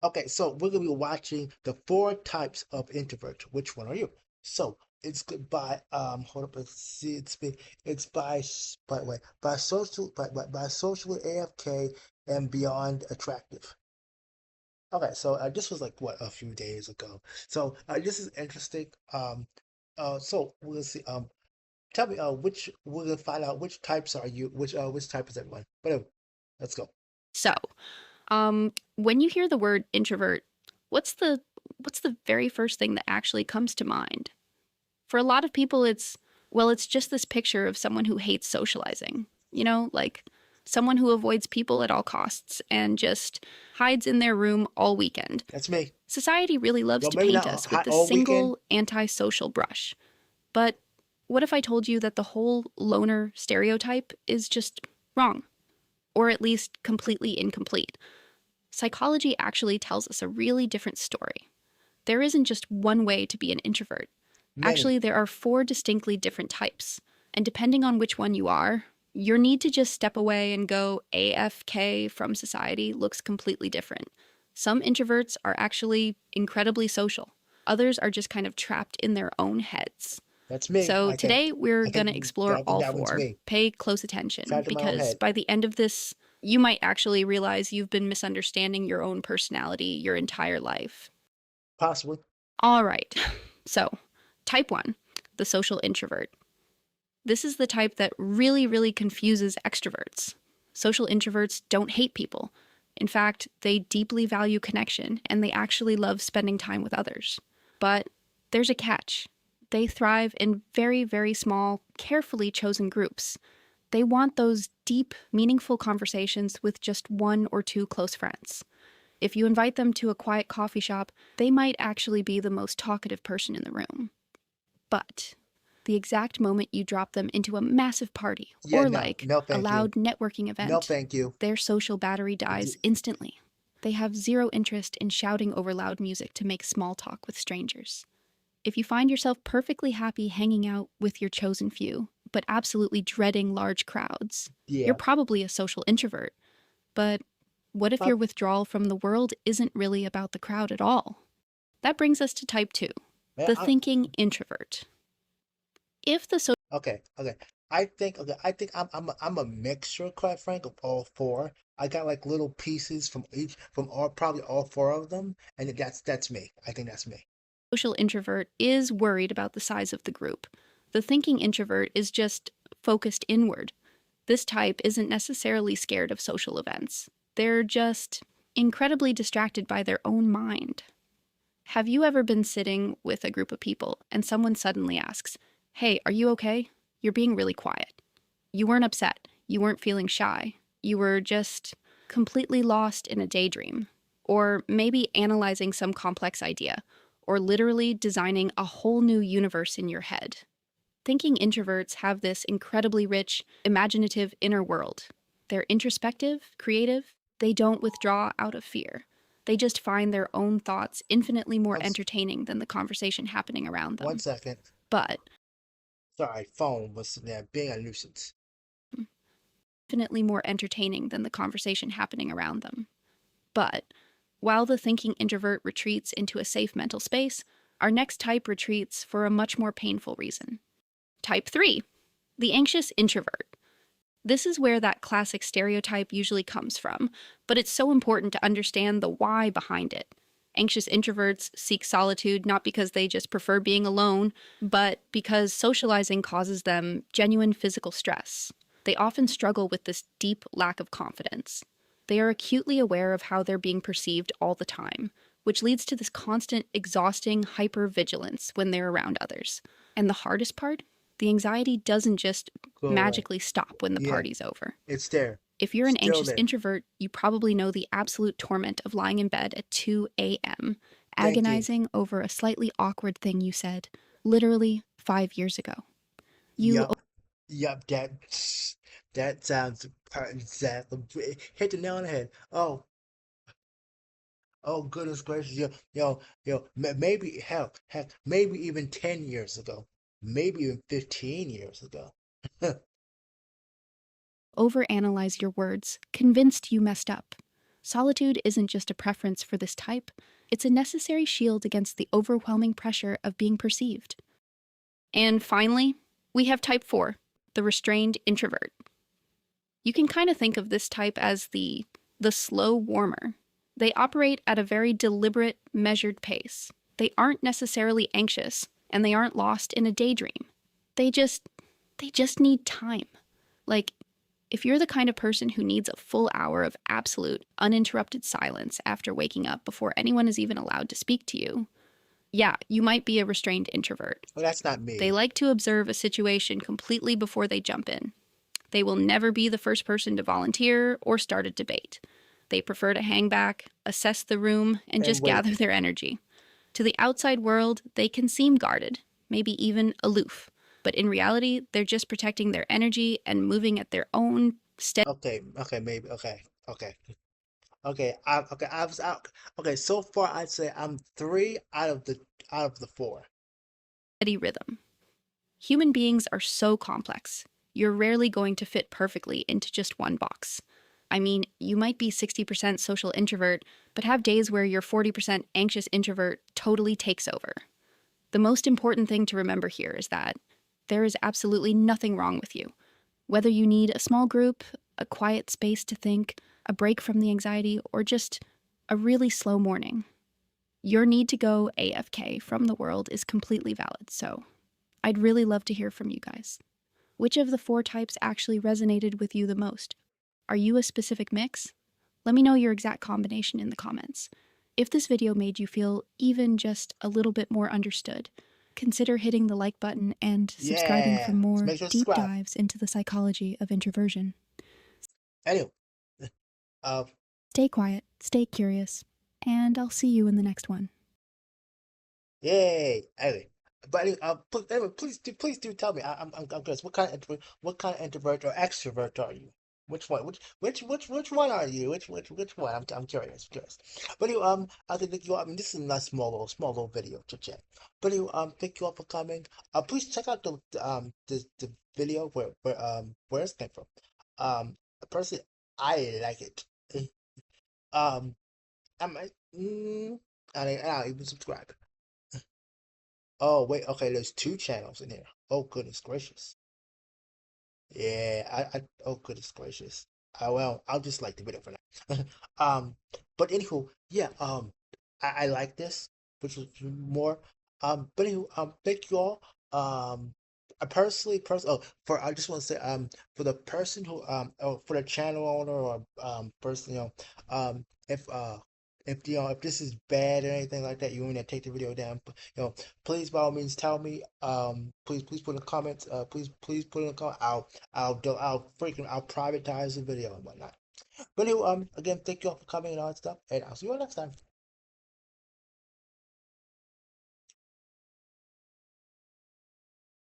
Okay, so we're gonna be watching the four types of introvert. Which one are you? So it's good by hold up, let's see, it's by way by socially AFK and beyond attractive. Okay, so this was like what a few days ago. So this is interesting. So we'll see. Tell me which we're gonna find out which types are you, which type is everyone. But let's go. So, when you hear the word introvert, what's the what's the very first thing that actually comes to mind? For a lot of people it's just this picture of someone who hates socializing. Like someone who avoids people at all costs and just hides in their room all weekend. That's me. Society really loves Well, to maybe paint not us with this all weekend. single antisocial brush. But what if I told you that the whole loner stereotype is just wrong, or at least completely incomplete? Psychology actually tells us a really different story. There isn't just one way to be an introvert. Many. Actually, there are four distinctly different types. And depending on which one you are, your need to just step away and go AFK from society looks completely different. Some introverts are actually incredibly social. Others are just kind of trapped in their own heads. That's me. So I think. today we're I going think to explore think all that one's four. me. Pay close attention Trapped in my own because head. by the end of this, you might actually realize you've been misunderstanding your own personality your entire life. Possibly. All right. So, type 1, the social introvert. This is the type that really, really confuses extroverts. Social introverts don't hate people. In fact, they deeply value connection and they actually love spending time with others. But there's a catch. They thrive in very, very small, carefully chosen groups. They want those deep, meaningful conversations with just one or two close friends. If you invite them to a quiet coffee shop, they might actually be the most talkative person in the room. But the exact moment you drop them into a massive party Yeah, or no. like No, a thank you. loud networking No, event, thank you. their social battery dies instantly. They have zero interest in shouting over loud music to make small talk with strangers. If you find yourself perfectly happy hanging out with your chosen few, but absolutely dreading large crowds, you're Yeah. probably a social introvert. But what if Uh, your withdrawal from the world isn't really about the crowd at all? That brings us to type 2, man, the thinking introvert. If the so okay, okay. I think I'm a mixture, quite frank, of all four. I got like little pieces from each, from all, probably all four of them, and that's me. I think that's me. social introvert is worried about the size of the group, the thinking introvert is just focused inward. This type isn't necessarily scared of social events. They're just incredibly distracted by their own mind. Have you ever been sitting with a group of people and someone suddenly asks, "Hey, are you okay? You're being really quiet." You weren't upset. You weren't feeling shy. You were just completely lost in a daydream. Or maybe analyzing some complex idea. Or literally designing a whole new universe in your head. Thinking introverts have this incredibly rich, imaginative inner world. They're introspective, creative. They don't withdraw out of fear. They just find their own thoughts infinitely more One, entertaining than the conversation happening around one them. second. But Sorry, phone was being a nuisance. infinitely more entertaining than the conversation happening around them. But while the thinking introvert retreats into a safe mental space, our next type retreats for a much more painful reason. Type 3, the anxious introvert. This is where that classic stereotype usually comes from, but it's so important to understand the why behind it. Anxious introverts seek solitude not because they just prefer being alone, but because socializing causes them genuine physical stress. They often struggle with this deep lack of confidence. They are acutely aware of how they're being perceived all the time, which leads to this constant, exhausting hypervigilance when they're around others. And the hardest part? The anxiety doesn't just Go away. magically stop when the Yeah, party's over. it's there. If you're an Still anxious there. introvert, you probably know the absolute torment of lying in bed at 2 a.m., Thank you. agonizing over a slightly awkward thing you said, literally 5 years ago. You Yup. Yup. That sounds exactly hit the nail on the head. Oh, goodness gracious, maybe heck, maybe even 10 years ago, maybe even 15 years ago. overanalyze your words, convinced you messed up. Solitude isn't just a preference for this type, it's a necessary shield against the overwhelming pressure of being perceived. And finally, we have type 4, the restrained introvert. You can kind of think of this type as the slow warmer. They operate at a very deliberate, measured pace. They aren't necessarily anxious, and they aren't lost in a daydream. They just they just need time. Like, if you're the kind of person who needs a full hour of absolute, uninterrupted silence after waking up before anyone is even allowed to speak to you, yeah, you might be a restrained introvert. Well, that's not They me. like to observe a situation completely before they jump in. They will never be the first person to volunteer or start a debate. They prefer to hang back, assess the room, and And just wait. gather their energy. To the outside world, they can seem guarded, maybe even aloof. But in reality, they're just protecting their energy and moving at their own steady Okay, okay, maybe. Okay. Okay, I was out. Okay, so far I'd say I'm three out of the four. rhythm. Human beings are so complex. You're rarely going to fit perfectly into just one box. I mean, you might be 60% social introvert, but have days where your 40% anxious introvert totally takes over. The most important thing to remember here is that there is absolutely nothing wrong with you. Whether you need a small group, a quiet space to think, a break from the anxiety, or just a really slow morning, your need to go AFK from the world is completely valid. So I'd really love to hear from you guys. Which of the four types actually resonated with you the most? Are you a specific mix? Let me know your exact combination in the comments. If this video made you feel even just a little bit more understood, consider hitting the like button and subscribing for Yeah, so more make sure to deep subscribe. dives into the psychology of introversion. Anyway, uh, Stay quiet, stay curious, and I'll see you in the next one. yay. Anyway, but anyway, please do tell me. I'm curious. What kind of introvert or extrovert are you? Which one? Which one are you? Which one? I'm curious. But you I think you. I mean, this is a nice small little video to check. But you thank you all for coming. Please check out the video where it came from. Personally, I like it. Um, I might and I'll even subscribe. Oh wait, okay, there's two channels in here. Oh goodness gracious. Yeah, oh goodness gracious. Well, I'll just like the video for now. Um, but anywho, yeah, I like this, which is more. But anywho, thank you all. I oh, for I just want to say, for the person who, oh, for the channel owner or person, if if this is bad or anything like that, you want me to take the video down, please by all means tell me. Please put in the comments. Please put in the comment. I'll privatize the video and whatnot. But anyway, again, thank you all for coming and all that stuff, and I'll see you all next time.